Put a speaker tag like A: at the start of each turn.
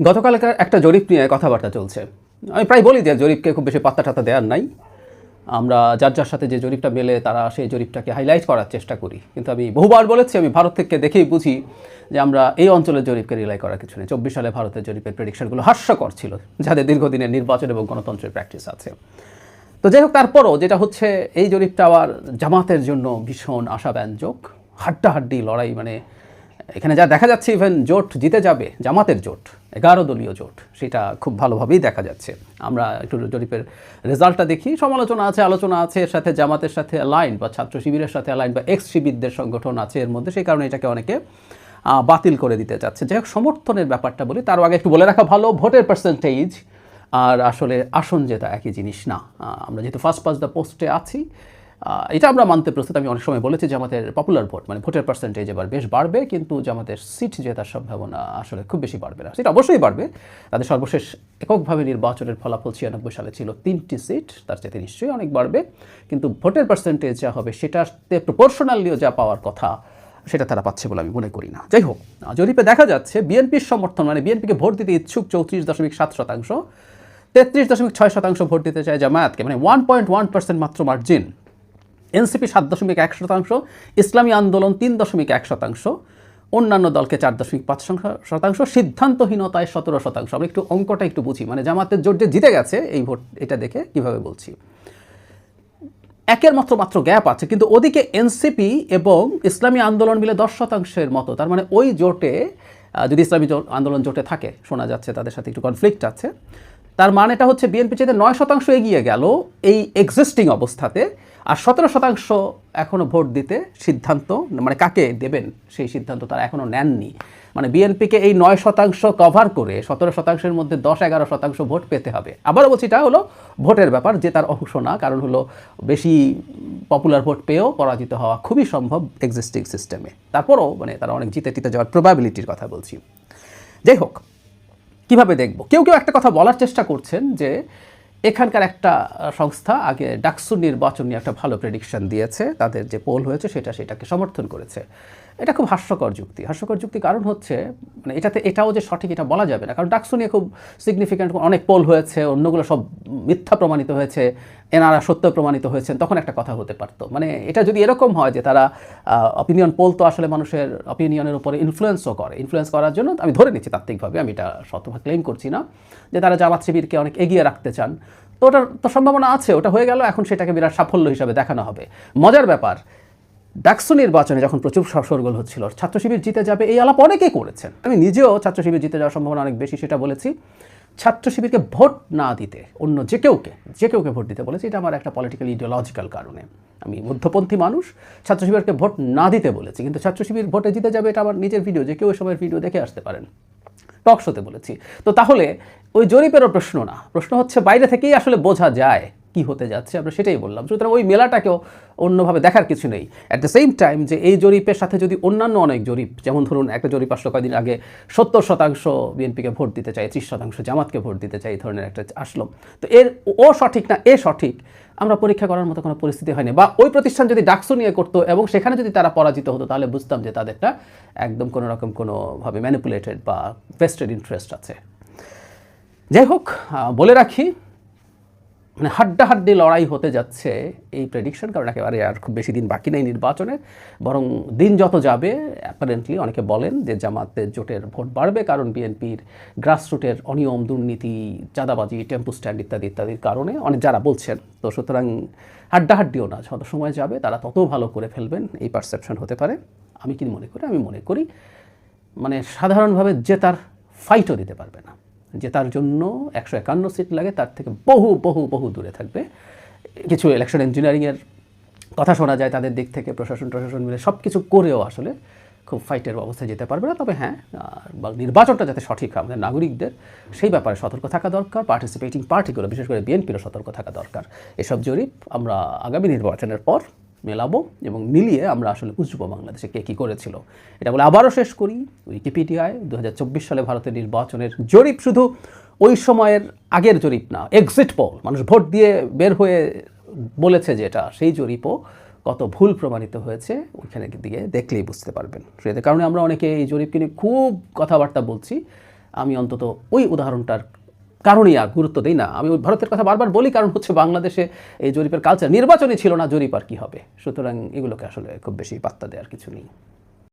A: গতকালকার একটা জরিপ নিয়ে কথাবার্তা চলছে। আমি প্রায় বলি যে জরিপকে খুব বেশি পাত্তা টাত্তা দেওয়ার নাই। আমরা যার সাথে যে জরিপটা মেলে তারা সেই জরিপটাকে হাইলাইট করার চেষ্টা করি, কিন্তু আমি বহুবার বলেছি আমি ভারত থেকে দেখেই বুঝি যে আমরা এই অঞ্চলের জরিপকে রিলাই করার কিছু নেই। 24 সালে ভারতের জরিপের প্রেডিকশনগুলো হাস্যকর ছিল, যাদের দীর্ঘদিনের নির্বাচন এবং গণতন্ত্রের প্র্যাকটিস আছে। তো যাই হোক, তারপরও যেটা হচ্ছে এই জরিপটা আবার জামাতের জন্য ভীষণ আশাব্যঞ্জক। হাড্ডাহাড্ডি লড়াই, মানে এখানে যা দেখা যাচ্ছে ইভেন জোট জিতে যাবে, জামাতের জোট 11 দলীয় জোট, সেটা খুব ভালোভাবেই দেখা যাচ্ছে। আমরা একটু জরিপের রেজাল্টটা দেখি, সমালোচনা আছে, আলোচনা আছে, এর সাথে জামাতের সাথে অ্যালাইন বা ছাত্র শিবিরের সাথে অ্যালাইন বা এক্স শিবিরদের সংগঠন আছে এর মধ্যে, সেই কারণে এটাকে অনেকে বাতিল করে দিতে চাচ্ছে। যাই হোক, সমর্থনের ব্যাপারটা বলি, তার আগে একটু বলে রাখা ভালো, ভোটের পার্সেন্টেজ আর আসলে আসন জেতা একই জিনিস না। আমরা যেহেতু ফার্স্ট পাস দ্য পোস্টে আছি, এটা আমরা মানতে প্রস্তুত। আমি অনেক সময় বলেছি জামাতের পপুলার ভোট মানে ভোটের পার্সেন্টেজ এবার বেশ বাড়বে, কিন্তু জামাতের সিট জেতার সম্ভাবনা আসলে খুব বেশি বাড়বে না। সিট অবশ্যই বাড়বে, তাদের সর্বশেষ এককভাবে নির্বাচনের ফলাফল 96 সালে ছিল 3টি সিট, তার চাইতে নিশ্চয়ই অনেক বাড়বে, কিন্তু ভোটের পার্সেন্টেজ যা হবে সেটাতে প্রপোর্শনালিও যা পাওয়ার কথা সেটা তারা পাচ্ছে বলে আমি মনে করি না। যাই হোক, জরিপে দেখা যাচ্ছে বিএনপির সমর্থন মানে বিএনপিকে ভোট দিতে ইচ্ছুক 34.7%, 33.6% ভোট দিতে চায় জামায়াতকে, মানে 1.1% মাত্র মার্জিন। এনসিপি 7.1%, ইসলামী আন্দোলন 3.1%, অন্যান্য দলকে 4.5%, সিদ্ধান্তহীনতায় 17%। আমরা একটু অঙ্কটা একটু বুঝি, মানে জামাতের জোট যে জিতে গেছে এই ভোট, এটা দেখে কিভাবে বলছি। একের মাত্র গ্যাপ আছে, কিন্তু ওদিকে এনসিপি এবং ইসলামী আন্দোলন মিলে 10%-এর মতো। তার মানে ওই জোটে যদি ইসলামী আন্দোলন জোটে থাকে, শোনা যাচ্ছে তাদের সাথে একটু কনফ্লিক্ট আছে, তার মানেটা হচ্ছে বিএনপি চাইতে 9% এগিয়ে গেল এই এক্সিস্টিং অবস্থাতে, আর 17% এখনও ভোট দিতে সিদ্ধান্ত, মানে কাকে দেবেন সেই সিদ্ধান্ত তারা এখনও নেননি। মানে বিএনপিকে এই 9% কভার করে 17%-এর মধ্যে 10-11% ভোট পেতে হবে। আবারও বলছি, এটা হলো ভোটের ব্যাপার, যে তার অংশ না, কারণ হলো বেশি পপুলার ভোট পেয়েও পরাজিত হওয়া খুবই সম্ভব এক্সিস্টিং সিস্টেমে। তারপরও মানে তারা অনেক জিতে যাওয়ার প্রবাবিলিটির কথা বলছি। যাই হোক, কীভাবে দেখব, কেউ একটা কথা বলার চেষ্টা করছেন যে এখানকার একটা সংস্থা আগে ডাকসু নির্বাচন নিয়ে একটা ভালো প্রেডিকশন দিয়েছে, তাদের যে পোল হয়েছে সেটাকে সমর্থন করেছে। এটা খুব হাস্যকর যুক্তি। কারণ হচ্ছে মানে এটাও যে সঠিক এটা বলা যাবে না, কারণ ডাকসু নিয়ে খুব সিগনিফিক্যান্ট অনেক পোল হয়েছে, অন্যগুলো সব মিথ্যা প্রমাণিত হয়েছে, এনারা সত্য প্রমাণিত হয়েছেন, তখন একটা কথা হতে পারতো। মানে এটা যদি এরকম হয় যে তারা অপিনিয়ন পোল তো আসলে মানুষের অপিনিয়নের উপরে ইনফ্লুয়েন্স করার জন্য, আমি ধরে নিচ্ছি তাত্ত্বিকভাবে, আমি এটা শতভাগ ক্লেম করছি না, যে তারা জামাত শিবিরকে অনেক এগিয়ে রাখতে চান, তো ওটার তো সম্ভাবনা আছে, ওটা হয়ে গেল, এখন সেটাকে বিরাট সাফল্য হিসাবে দেখানো হবে। মজার ব্যাপার, ডাকসু নির্বাচনে যখন প্রচুর শোরগোল হচ্ছিল ছাত্র শিবির জিতে যাবে এই আলাপ অনেকেই করেছেন, আমি নিজেও ছাত্র শিবির জিতে যাওয়ার সম্ভাবনা অনেক বেশি সেটা বলেছি। ছাত্র শিবিরকে ভোট না দিতে অন্য যে কেউকে ভোট দিতে বলেছি, এটা আমার একটা পলিটিক্যাল ইডিওলজিক্যাল কারণে। আমি মধ্যপন্থী মানুষ, ছাত্র শিবিরকে ভোট না দিতে বলেছি, কিন্তু ছাত্র শিবির ভোটে জিতে যাবে এটা আমার নিজের ভিডিও, যে কেউ ওই সময়ের ভিডিও দেখে আসতে পারেন, টক শোতে বলেছি। তো তাহলে ওই জরিপেরও প্রশ্ন হচ্ছে বাইরে থেকেই আসলে বোঝা যায় কি হতে যাচ্ছে, আমরা সেটাই বললাম। সুতরাং ওই মেলাটাকেও অন্যভাবে দেখার কিছু নেই। অ্যাট দ্য সেম টাইম যে এই জরিপের সাথে যদি অন্যান্য অনেক জরিপ, যেমন ধরুন একটা জরিপ আসলো কয়েকদিন আগে, 70% বিএনপিকে ভোট দিতে চাই, 30% জামাতকে ভোট দিতে চাই, এই ধরনের একটা আসলো। তো এর ও সঠিক না এ সঠিক আমরা পরীক্ষা করার মতো কোনো পরিস্থিতি হয়নি। বা ওই প্রতিষ্ঠান যদি ডাকসু নিয়ে করতো এবং সেখানে যদি তারা পরাজিত হতো, তাহলে বুঝতাম যে তাদেরটা একদম কোনো রকম কোনোভাবে ম্যানিপুলেটেড বা ভেস্টেড ইন্টারেস্ট আছে। যাই হোক, বলে রাখি, মানে হাড্ডাহাড্ডি লড়াই হতে যাচ্ছে এই প্রেডিকশন, কারণ একেবারে আর খুব বেশি দিন বাকি নেই নির্বাচনের। বরং দিন যত যাবে অ্যাপারেন্টলি অনেকে বলেন যে জামাতের জোটের ভোট বাড়বে, কারণ বিএনপির গ্রাসরুটের অনিয়ম, দুর্নীতি, চাঁদাবাজি, টেম্পু স্ট্যান্ড ইত্যাদির কারণে অনেক যারা বলছেন। তো সুতরাং হাড্ডাহাড্ডিও না, যত সময় যাবে তারা তত ভালো করে ফেলবেন, এই পারসেপশন হতে পারে। আমি কি মনে করি? আমি মনে করি মানে সাধারণভাবে জেতার ফাইটও দিতে পারবে না, জেতার জন্য 151 সিট লাগে, তার থেকে বহু দূরে থাকবে। কিছু ইলেকশন ইঞ্জিনিয়ারিংয়ের কথা শোনা যায় তাদের দিক থেকে, প্রশাসন মিলে সব কিছু করেও আসলে খুব ফাইটের অবস্থায় যেতে পারবে না। তবে হ্যাঁ, নির্বাচনটা যাতে সঠিক হয়, আমাদের নাগরিকদের সেই ব্যাপারে সতর্ক থাকা দরকার। পার্টিসিপেটিং পার্টিগুলো, বিশেষ করে বিএনপিরও সতর্ক থাকা দরকার। এসব জরিপ আমরা আগামী নির্বাচনের পর মেলাবো এবং মিলিয়ে আমরা আসলে বুঝবো বাংলাদেশে কে কী করেছিল। এটা বলে আবারও শেষ করি, উইকিপিডিয়ায় 2024 সালে ভারতের নির্বাচনের জরিপ শুধু ওই সময়ের আগের জরিপ না, এক্সিট পোল, মানুষ ভোট দিয়ে বের হয়ে বলেছে যে এটা, সেই জরিপও কত ভুল প্রমাণিত হয়েছে ওইখানে দিকে দেখলেই বুঝতে পারবেন। সেটার কারণে আমরা অনেকে এই জরিপকে নিয়ে খুব কথাবার্তা বলছি, আমি অন্তত ওই উদাহরণটার কারণেই আর গুরুত্ব দিই না। আমি ওই ভারতের কথা বারবার বলি, কারণ হচ্ছে বাংলাদেশে এই জরিপের কালচার, নির্বাচনই ছিল না, জরিপ আর কী হবে। সুতরাং এগুলোকে আসলে খুব বেশি পাত্তা দেওয়ার কিছু নেই।